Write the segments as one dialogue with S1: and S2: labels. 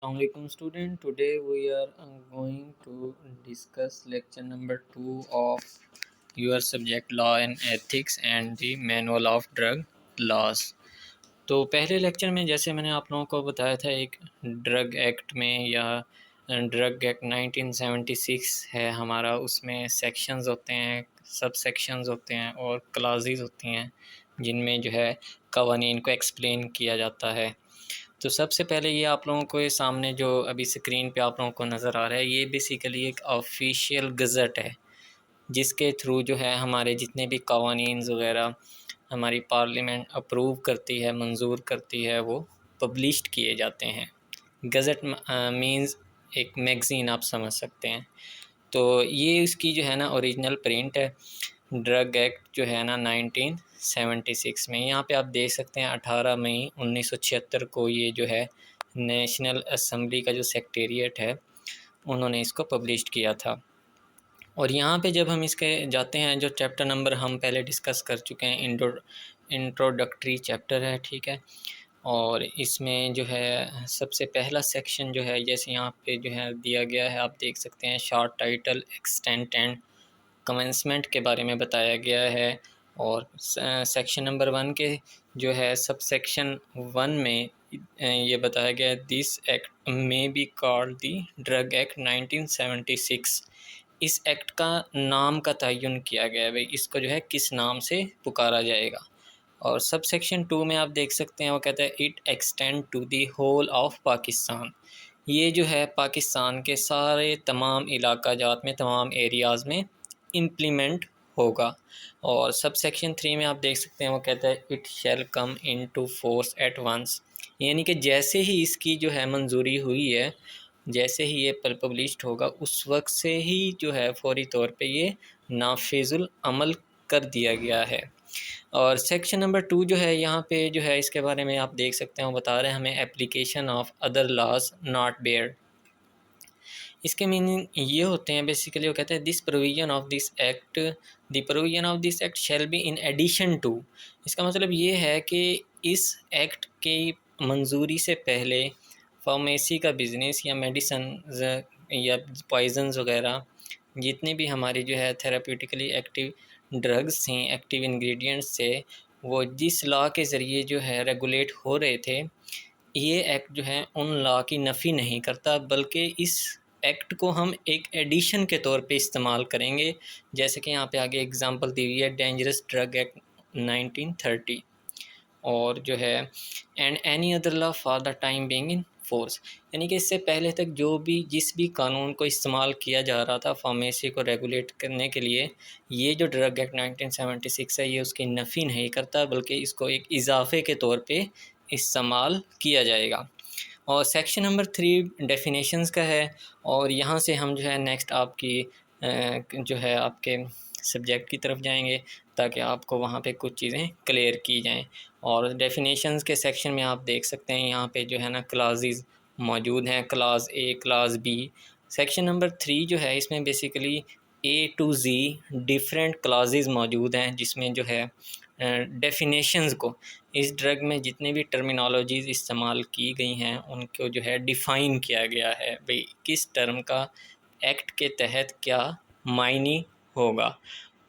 S1: Assalamualaikum student. Today we are going to discuss lecture number 2 of your subject law and ethics and the manual of drug laws. तो पहले lecture में जैसे मैंने आप लोगों को बताया था एक ड्रग एक्ट में या ड्रग एक्ट 1976 है हमारा, उसमें सेक्शंस होते हैं, सब सेक्शंस होते हैं और क्लासेस होती हैं जिनमें जो है कवानीन को एक्सप्लेन किया जाता है। तो सबसे पहले ये आप लोगों को ये सामने जो अभी स्क्रीन पे आप लोगों को नज़र आ रहा है, ये बेसिकली एक ऑफिशियल गज़ट है जिसके थ्रू जो है हमारे जितने भी कवानीन वगैरह हमारी पार्लियामेंट अप्रूव करती है, मंजूर करती है, वो पब्लिश्ड किए जाते हैं। गज़ट मींस एक मैगज़ीन आप समझ सकते हैं। तो ये इसकी जो है ना ओरिजिनल प्रिंट है, ड्रग एक्ट जो है ना 1976 में। यहाँ पे आप देख सकते हैं 18 मई 1976 को ये जो है नेशनल असेंबली का जो सेक्रेटेरिएट है उन्होंने इसको पब्लिश किया था। और यहाँ पे जब हम इसके जाते हैं, जो चैप्टर नंबर हम पहले डिस्कस कर चुके हैं, इंट्रोडक्टरी चैप्टर है, ठीक है। और इसमें जो है सबसे पहला सेक्शन जो है जैसे यहाँ पे जो है दिया गया है, आप देख सकते हैं short title, extent and commencement के बारे में बताया गया है। और सेक्शन नंबर 1 के जो है सब सेक्शन 1 में ये बताया गया है, दिस एक्ट में be called the drug act 1976। इस एक्ट का नाम का तयन किया गया है, भाई इसको जो है किस नाम से पुकारा जाएगा। और सब सेक्शन 2 में आप देख सकते हैं वो कहता है it extend to the whole of Pakistan. ये जो है पाकिस्तान के सारे तमाम इलाका जात में, तमाम एरियाज़ में इम्प्लीमेंट होगा। और सब सेक्शन 3 में आप देख सकते हैं वो कहता है it shall come into force at once. यानी कि जैसे ही इसकी जो है मंजूरी हुई है, जैसे ही ये पब्लिश्ड होगा, उस वक्त से ही जो है फौरी तौर पे ये नाफिजुल अमल कर दिया गया है। और सेक्शन नंबर 2 जो है यहाँ पे जो है इसके बारे में आप देख सकते हैं वो बता रहे हैं हमें application of other laws not bar. इसके मीनिंग ये होते हैं बेसिकली, वो कहते हैं this provision of this act, the provision of this act shall be in addition to. इसका मतलब ये है कि इस एक्ट की मंजूरी से पहले फार्मेसी का बिज़नेस या मेडिसन या पॉइजन्स वगैरह जितने भी हमारी जो है थेराप्यूटिकली एक्टिव ड्रग्स हैं, एक्टिव इंग्रेडिएंट्स थे, वो जिस लॉ के ज़रिए जो है रेगुलेट हो रहे थे, ये एक्ट जो है उन लॉ की नफ़ी नहीं करता, बल्कि इस एक्ट को हम एक एडिशन के तौर पे इस्तेमाल करेंगे। जैसे कि यहाँ पे आगे एग्जांपल दी हुई है, डेंजरस ड्रग एक्ट 1930 और जो है and any other law for the time being in force. यानी कि इससे पहले तक जो भी जिस भी कानून को इस्तेमाल किया जा रहा था फार्मेसी को रेगुलेट करने के लिए, ये जो ड्रग एक्ट 1976 है ये उसकी नफ़ी नहीं करता, बल्कि इसको एक इजाफे के तौर पे इस्तेमाल किया जाएगा। और सेक्शन नंबर 3 डेफिनेशंस का है, और यहाँ से हम जो है नेक्स्ट आपकी जो है आपके सब्जेक्ट की तरफ जाएंगे ताकि आपको वहाँ पे कुछ चीज़ें क्लियर की जाएं। और डेफिनेशंस के सेक्शन में आप देख सकते हैं यहाँ पे जो है ना क्लासेस मौजूद हैं, class A, class B. Section number 3 जो है इसमें basically A to Z different classes मौजूद हैं, जिसमें जो है डेफिनेशंस को, इस ड्रग में जितने भी टर्मिनोलॉजीज़ इस्तेमाल की गई हैं उनको जो है डिफ़ाइन किया गया है, भाई किस टर्म का एक्ट के तहत क्या मायने होगा।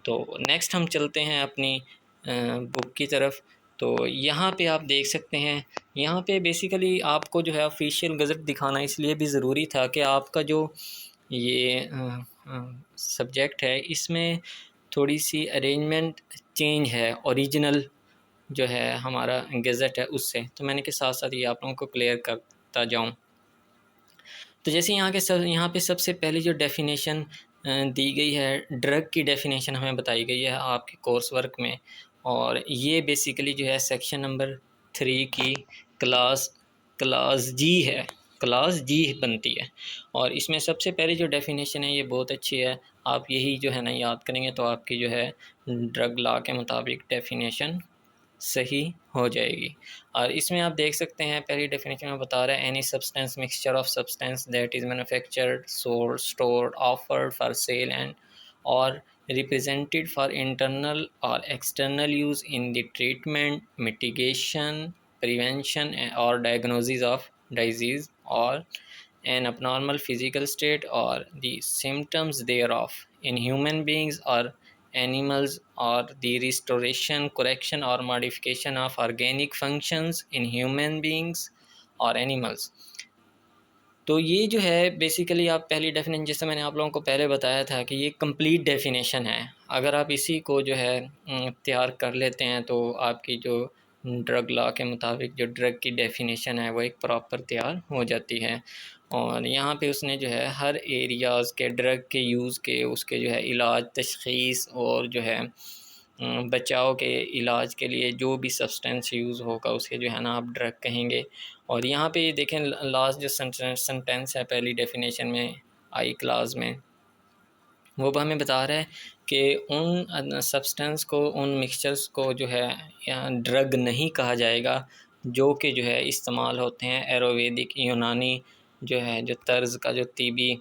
S1: तो नेक्स्ट हम चलते हैं अपनी बुक की तरफ। तो यहाँ पे आप देख सकते हैं, यहाँ पे बेसिकली आपको जो है ऑफिशियल गज़ट दिखाना इसलिए भी ज़रूरी था कि आपका जो ये सब्जेक्ट है इसमें थोड़ी सी अरेंजमेंट चेंज है ओरिजिनल जो है हमारा गज़ट है उससे। तो मैंने के साथ साथ ये आप लोगों को क्लियर करता जाऊँ। तो जैसे यहाँ पे सबसे पहली जो डेफिनेशन दी गई है, ड्रग की डेफिनेशन हमें बताई गई है आपके कोर्स वर्क में, और ये बेसिकली जो है सेक्शन नंबर 3 की क्लास क्लास जी है, क्लास जी बनती है। और इसमें सबसे पहली जो डेफिनेशन है ये बहुत अच्छी है, आप यही जो है ना याद करेंगे तो आपकी जो है ड्रग लॉ के मुताबिक डेफिनेशन सही हो जाएगी। और इसमें आप देख सकते हैं पहली डेफिनेशन में बता रहा है any substance mixture of substance that is manufactured, sold, stored, offered for sale and और represented for internal or external use in the treatment, mitigation, prevention or diagnosis of disease or an abnormal physical state or the symptoms thereof in human beings or animals, or the restoration, correction or modification of organic functions in human beings और animals। तो ये जो है basically आप पहली definition, जैसे मैंने आप लोगों को पहले बताया था कि ये कंप्लीट डेफिनेशन है। अगर आप इसी को जो है तैयार कर लेते हैं तो आपकी जो ड्रग लॉ के मुताबिक जो ड्रग की डेफिनेशन है वो एक प्रॉपर तैयार हो जाती है। और यहाँ पे उसने जो है हर एरियाज़ के ड्रग के यूज़ के, उसके जो है इलाज, तशख़ीस और जो है बचाव के इलाज के लिए जो भी सब्सटेंस यूज़ होगा उसे जो है ना आप ड्रग कहेंगे। और यहाँ पे देखें लास्ट जो सेंटेंस है पहली डेफिनेशन में आई क्लास में, वो हमें बता रहा है कि उन सब्सटेंस को, उन मिक्सचर्स को जो है ड्रग नहीं कहा जाएगा जो कि जो है इस्तेमाल होते हैं आयुर्वेदिक यूनानी जो है जो तर्ज़ का जो तिबी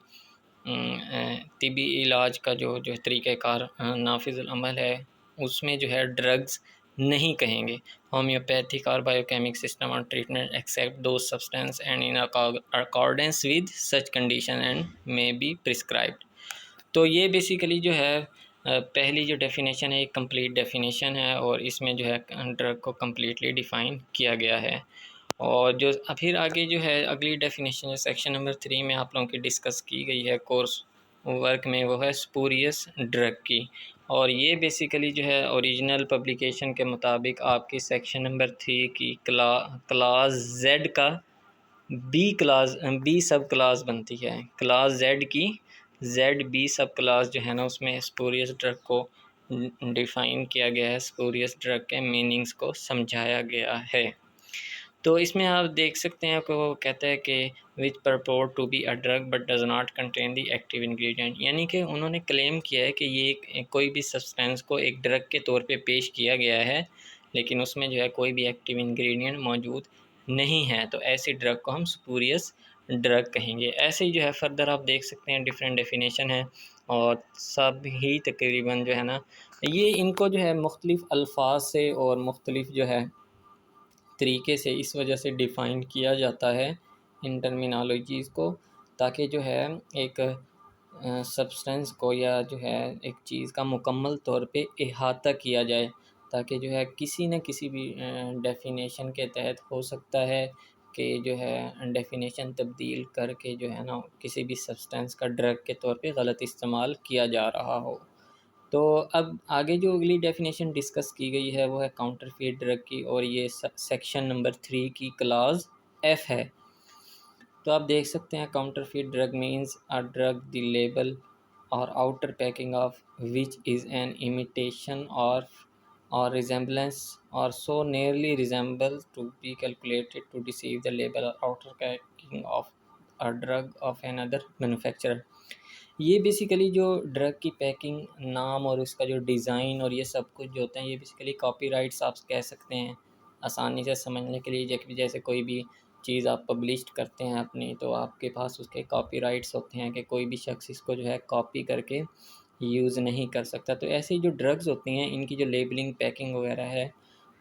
S1: इलाज का जो जो तरीक़ाकार नाफिज़ुल अमल है उसमें जो है ड्रग्स नहीं कहेंगे। होम्योपैथिक और बायोकेमिक सिस्टम और ट्रीटमेंट एक्सेप्ट दो substance and in accordance with such condition and may be prescribed. तो ये बेसिकली जो है पहली जो डेफिनेशन है एक कंप्लीट डेफिनेशन है और इसमें जो है ड्रग को कम्प्लीटली डिफ़ाइन किया गया है। और जो फिर आगे जो है अगली डेफिनेशन जो सेक्शन नंबर 3 में आप लोगों की डिस्कस की गई है कोर्स वर्क में, वो है स्पूरियस ड्रग की। और ये बेसिकली जो है ओरिजिनल पब्लिकेशन के मुताबिक आपकी सेक्शन नंबर 3 की क्लास जेड का बी सब क्लास बनती है। क्लास जेड की जेड बी सब क्लास जो है ना उसमें स्पूरियस ड्रग को डिफ़ाइन किया गया है, स्पूरियस ड्रग के मीनिंग्स को समझाया गया है। तो इसमें आप देख सकते हैं कि वो कहता है कि which purports to be a drug but does not contain the active ingredient, यानी कि उन्होंने क्लेम किया है कि ये कोई भी सब्सटेंस को एक ड्रग के तौर पे पेश किया गया है लेकिन उसमें जो है कोई भी एक्टिव इंग्रेडिएंट मौजूद नहीं है, तो ऐसी ड्रग को हम स्पूरियस ड्रग कहेंगे। ऐसे ही जो है फर्दर आप देख सकते हैं डिफरेंट डेफिनेशन है और सब ही तकरीबन जो है ना ये इनको जो है मुख्तलिफ़ अल्फाज से और मुख्तलिफ़ जो है तरीके से इस वजह से डिफ़ाइन किया जाता है इन टर्मिनोलॉजीज़ को, ताकि जो है एक सब्सटेंस को या जो है एक चीज़ का मुकम्मल तौर पे अहाता किया जाए, ताकि जो है किसी न किसी भी डेफिनेशन के तहत हो सकता है कि जो है डेफिनेशन तब्दील करके जो है ना किसी भी सब्सटेंस का ड्रग के तौर पे गलत इस्तेमाल किया जा रहा हो। तो अब आगे जो अगली डेफिनेशन डिस्कस की गई है वो है काउंटरफीट ड्रग की, और ये सेक्शन नंबर 3 की क्लास एफ है। तो आप देख सकते हैं counterfeit drug means a drug the label or outer packing of which is an imitation or resemblance or so nearly resemble to be calculated to deceive the label or outer packing of a drug of another manufacturer। ये basically जो drug की packing, नाम और उसका जो design और ये सब कुछ जो होता है ये बेसिकली कॉपीराइट्स आप कह सकते हैं आसानी से समझने के लिए। जैसे कोई भी चीज़ आप पब्लिश करते हैं अपनी, तो आपके पास उसके कॉपीराइट्स होते हैं कि कोई भी शख्स इसको जो है कॉपी करके यूज़ नहीं कर सकता। तो ऐसे ही जो ड्रग्स होती हैं इनकी जो लेबलिंग, पैकिंग वगैरह है,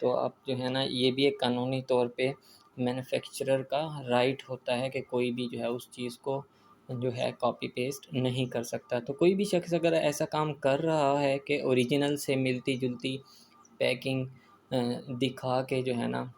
S1: तो आप जो है ना ये भी एक कानूनी तौर पे मैन्युफैक्चरर का राइट होता है कि कोई भी जो है उस चीज़ को जो है कॉपी पेस्ट नहीं कर सकता। तो कोई भी शख्स अगर ऐसा काम कर रहा है कि ओरिजिनल से मिलती जुलती पैकिंग दिखा के जो है ना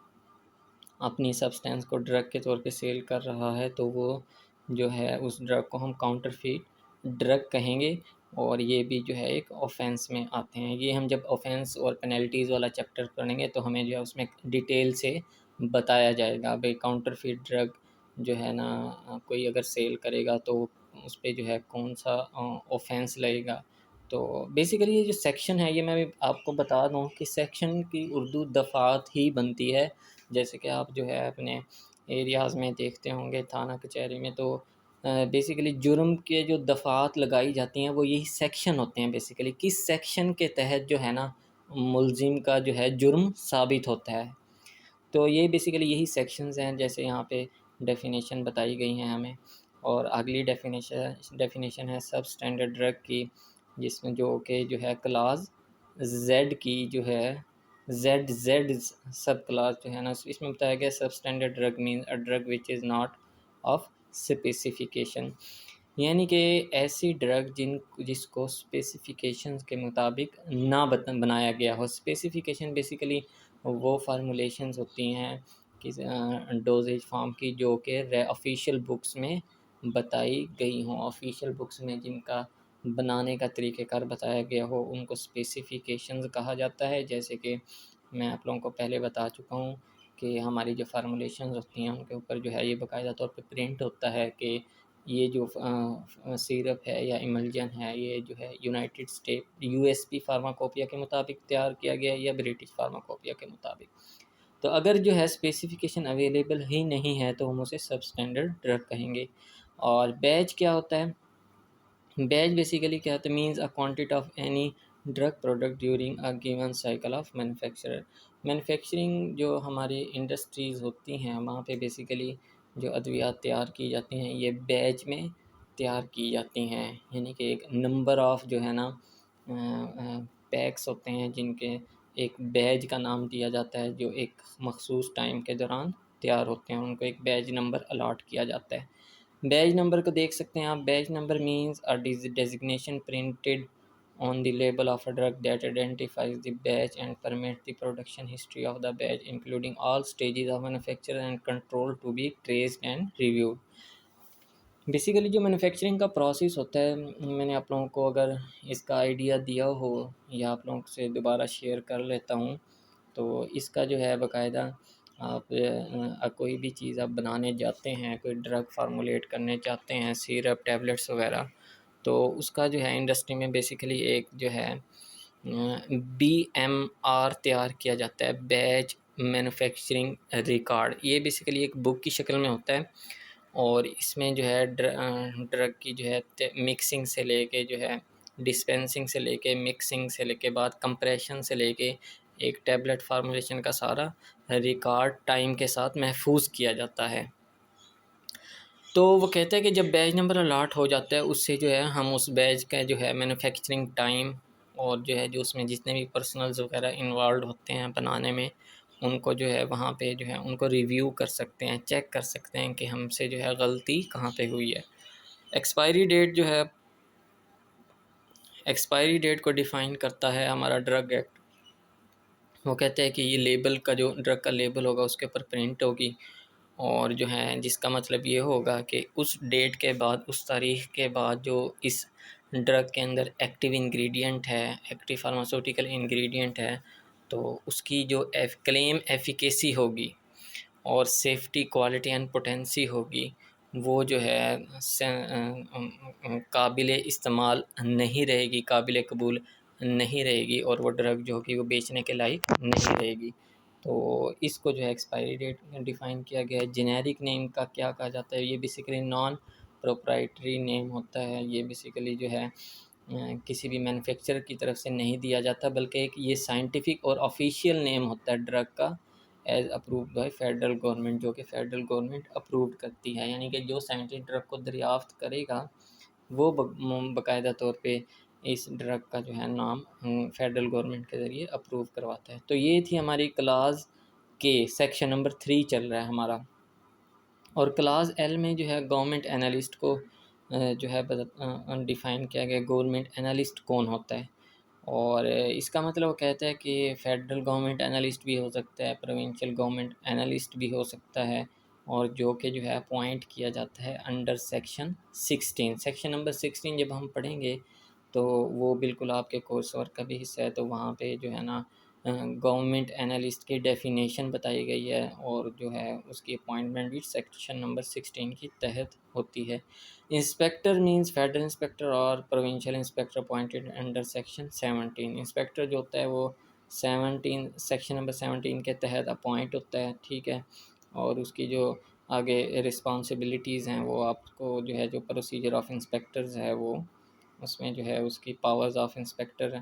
S1: अपनी सब्सटेंस को ड्रग के तौर पे सेल कर रहा है, तो वो जो है उस ड्रग को हम काउंटरफीट ड्रग कहेंगे। और ये भी जो है एक ऑफेंस में आते हैं। ये हम जब ऑफेंस और पेनल्टीज़ वाला चैप्टर पढ़ेंगे तो हमें जो है उसमें डिटेल से बताया जाएगा भाई काउंटरफीट ड्रग जो है ना कोई अगर सेल करेगा तो उस पर जो है कौन सा ऑफेंस लगेगा। तो बेसिकली ये जो सेक्शन है ये मैं भी आपको बता दूं कि सेक्शन की उर्दू दफ़ात ही बनती है। जैसे कि आप जो है अपने एरियाज़ में देखते होंगे थाना कचहरी में, तो बेसिकली जुर्म के जो दफ़ात लगाई जाती हैं वो यही सेक्शन होते हैं। बेसिकली किस सेक्शन के तहत जो है ना मुलजिम का जो है जुर्म साबित होता है, तो ये बेसिकली यही सेक्शंस हैं जैसे यहाँ पे डेफिनेशन बताई गई हैं हमें। और अगली डेफिनेशन है सब स्टैंडर्ड ड्रग की, जिसमें जो कि जो है क्लास जेड की जो है जेड सब क्लास जो है ना इसमें बताया गया सब standard drug means a drug which is not of specification, यानी कि ऐसी ड्रग जिसको स्पेसिफिकेशंस के मुताबिक ना बनाया गया हो। स्पेसिफिकेशन बेसिकली वो फार्मूलेशंस होती हैं कि डोजेज फॉर्म की जो कि ऑफिशियल बुक्स में बताई गई हों, ऑफिशियल बुक्स में जिनका बनाने का तरीक़ेकार बताया गया हो उनको स्पेसिफिकेशंस कहा जाता है। जैसे कि मैं आप लोगों को पहले बता चुका हूँ कि हमारी जो फार्मूलेशंस होती हैं उनके ऊपर जो है ये बाकायदा तौर पे प्रिंट होता है कि ये जो सिरप है या इमल्जन है ये जो है यूनाइटेड स्टेट यूएसपी फार्माकोपिया के मुताबिक तैयार किया गया है या ब्रिटिश फार्माकोपिया के मुताबिक। तो अगर जो है स्पेसिफिकेशन अवेलेबल ही नहीं है तो हम उसे सब स्टैंडर्ड ड्रग कहेंगे। और बैच क्या होता है? बैच बेसिकली क्या होता है? Means a quantity of any drug product during a given cycle of manufacturer. Manufacturing जो हमारी इंडस्ट्रीज़ होती हैं वहाँ पे बेसिकली जो अद्वियात तैयार की जाती हैं ये बैच में तैयार की जाती हैं, यानी कि एक नंबर ऑफ़ जो है ना पैक्स होते हैं जिनके एक बैच का नाम दिया जाता है जो एक मखसूस टाइम के दौरान तैयार होते हैं, उनको एक बैच नंबर अलॉट किया जाता है। बैच नंबर को देख सकते हैं आप। Batch number means a designation printed on the label of a drug that identifies the batch and permits the production history of the batch, including all stages of manufacture and control to be traced and reviewed. Basically जो manufacturing का process होता है, मैंने आप लोगों को अगर इसका आइडिया दिया हो या आप लोगों से दोबारा शेयर कर लेता हूँ, तो इसका जो है बाकायदा आप कोई भी चीज़ आप बनाने जाते हैं, कोई ड्रग फार्मूलेट करने चाहते हैं, सिरप, टैबलेट्स वगैरह, तो उसका जो है इंडस्ट्री में बेसिकली एक जो है BMR तैयार किया जाता है, बैच मैन्युफैक्चरिंग रिकॉर्ड। ये बेसिकली एक बुक की शक्ल में होता है और इसमें जो है ड्रग की जो है मिक्सिंग से लेके जो है डिस्पेंसिंग से लेके मिक्सिंग से लेके बाद कंप्रेशन से लेके एक टैबलेट फार्मूलेशन का सारा रिकॉर्ड टाइम के साथ महफूज किया जाता है। तो वो कहते हैं कि जब बैच नंबर अलॉट हो जाता है उससे जो है हम उस बैच का जो है मैन्युफैक्चरिंग टाइम और जो है जो उसमें जितने भी पर्सनल्स वगैरह इन्वॉल्व होते हैं बनाने में, उनको जो है वहाँ पे जो है उनको रिव्यू कर सकते हैं, चेक कर सकते हैं कि हमसे जो है गलती कहाँ पे हुई है। एक्सपायरी डेट जो है, एक्सपायरी डेट को डिफ़ाइन करता है हमारा ड्रग एक्ट। वो कहते हैं कि ये लेबल का जो ड्रग का लेबल होगा उसके ऊपर प्रिंट होगी और जो है जिसका मतलब ये होगा कि उस डेट के बाद, उस तारीख़ के बाद जो इस ड्रग के अंदर एक्टिव इंग्रेडिएंट है, एक्टिव फार्मास्यूटिकल इंग्रेडिएंट है, तो उसकी जो क्लेम एफिकेसी होगी और सेफ्टी, क्वालिटी एंड पोटेंसी होगी, वो जो है काबिल इस्तेमाल नहीं रहेगी, काबिल कबूल नहीं रहेगी और वो ड्रग जो होगी वो बेचने के लायक नहीं रहेगी। तो इसको जो है एक्सपायरी डेट डिफ़ाइन किया गया है। जेनेरिक नेम का क्या कहा जाता है? ये बेसिकली नॉन प्रोप्राइटरी नेम होता है। ये बेसिकली जो है किसी भी मैन्युफैक्चरर की तरफ से नहीं दिया जाता, बल्कि एक ये साइंटिफिक और ऑफिशियल नेम होता है ड्रग का, as approved by federal government, जो कि फेडरल गवर्नमेंट अप्रूव्ड करती है। यानी कि जो साइंटिस्ट ड्रग को दरियाफ्त करेगा वो बाकायदा तौर पे इस ड्रग का जो है नाम फेडरल गवर्नमेंट के ज़रिए अप्रूव करवाता है। तो ये थी हमारी क्लास के सेक्शन नंबर 3 चल रहा है हमारा। और क्लास एल में जो है गवर्नमेंट एनालिस्ट को जो है डिफ़ाइन किया गया। गवर्नमेंट एनालिस्ट कौन होता है? और इसका मतलब वो कहता है कि फेडरल गवर्नमेंट एनालिस्ट भी हो सकता है, प्रोविंशियल गवर्नमेंट एनालिस्ट भी हो सकता है, और जो कि जो है अपॉइंट किया जाता है अंडर सेक्शन 16। सेक्शन नंबर 16 जब हम पढ़ेंगे तो वो बिल्कुल आपके कोर्स वर्क का भी हिस्सा है। तो वहाँ पे जो है ना गवर्नमेंट एनालिस्ट की डेफिनेशन बताई गई है और जो है उसकी अपॉइंटमेंट भी सेक्शन नंबर 16 के तहत होती है। इंस्पेक्टर मींस फेडरल इंस्पेक्टर और provincial inspector appointed under section 17। Inspector जो होता है वो 17 सेक्शन नंबर 17 के तहत अपॉइंट होता है, ठीक है। और उसकी जो आगे रिस्पॉन्सिबिलिटीज़ हैं वो आपको जो है जो प्रोसीजर ऑफ इंस्पेक्टर्स है वो उसमें जो है उसकी पावर्स ऑफ इंस्पेक्टर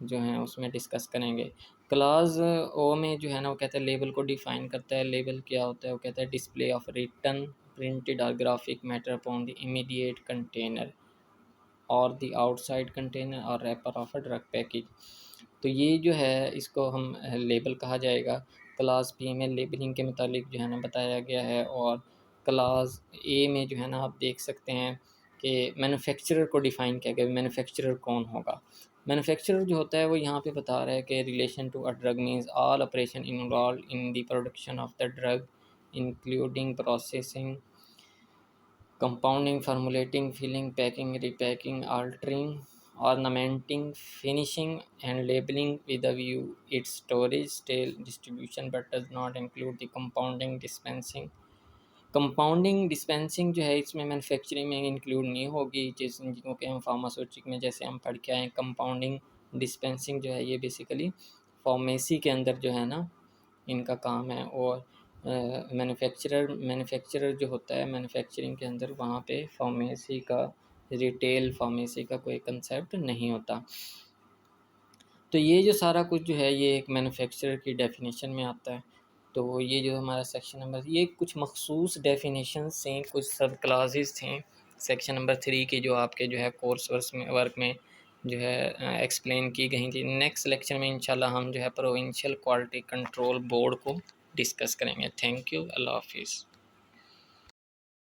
S1: जो हैं उसमें डिस्कस करेंगे। क्लास ओ में जो है ना वो कहता है लेबल को डिफ़ाइन करता है। लेबल क्या होता है? वो कहता है डिस्प्ले ऑफ रिटन प्रिंटेड और graphic matter upon the immediate container और द आउटसाइड कंटेनर और wrapper of a drug package. तो ये जो है इसको हम लेबल कहा जाएगा। क्लास बी में लेबलिंग के मुतालिक जो है ना बताया गया है। और क्लास ए में जो है ना आप देख सकते हैं कि मैन्युफैक्चरर को डिफ़ाइन किया गया। मैन्युफैक्चरर कौन होगा? मैन्युफैक्चरर जो होता है वो यहाँ पे बता रहा है कि relation to a drug means all operation involve in the production of the drug including processing, compounding, formulating, filling, packing, repacking, altering, ornamenting, finishing, and labeling with a view its storage, sale, distribution, but does not include the compounding, dispensing. Compounding dispensing जो है इसमें manufacturing में include नहीं होगी, जिनको कि हम pharmaceutic में जैसे हम पढ़ के आए। कंपाउंडिंग डिस्पेंसिंग जो है ये बेसिकली फार्मेसी के अंदर जो है ना इनका काम है। और मैन्युफैक्चरर जो होता है मैन्युफैक्चरिंग के अंदर वहाँ पे फार्मेसी का, रिटेल फार्मेसी का कोई कंसेप्ट नहीं होता। तो ये जो सारा कुछ जो है ये एक मैन्युफैक्चरर की डेफिनेशन में आता है। तो ये जो हमारा सेक्शन नंबर, ये कुछ मखसूस डेफिनेशंस थे, कुछ सब क्लासेस थे सेक्शन नंबर 3 के जो आपके जो है कोर्स वर्क में जो है एक्सप्लेन की गई थी। नेक्स्ट लेक्चर में इंशाल्लाह हम जो है प्रोविंशियल क्वालिटी कंट्रोल बोर्ड को डिस्कस करेंगे। थैंक यू, अल्लाह हाफिज़।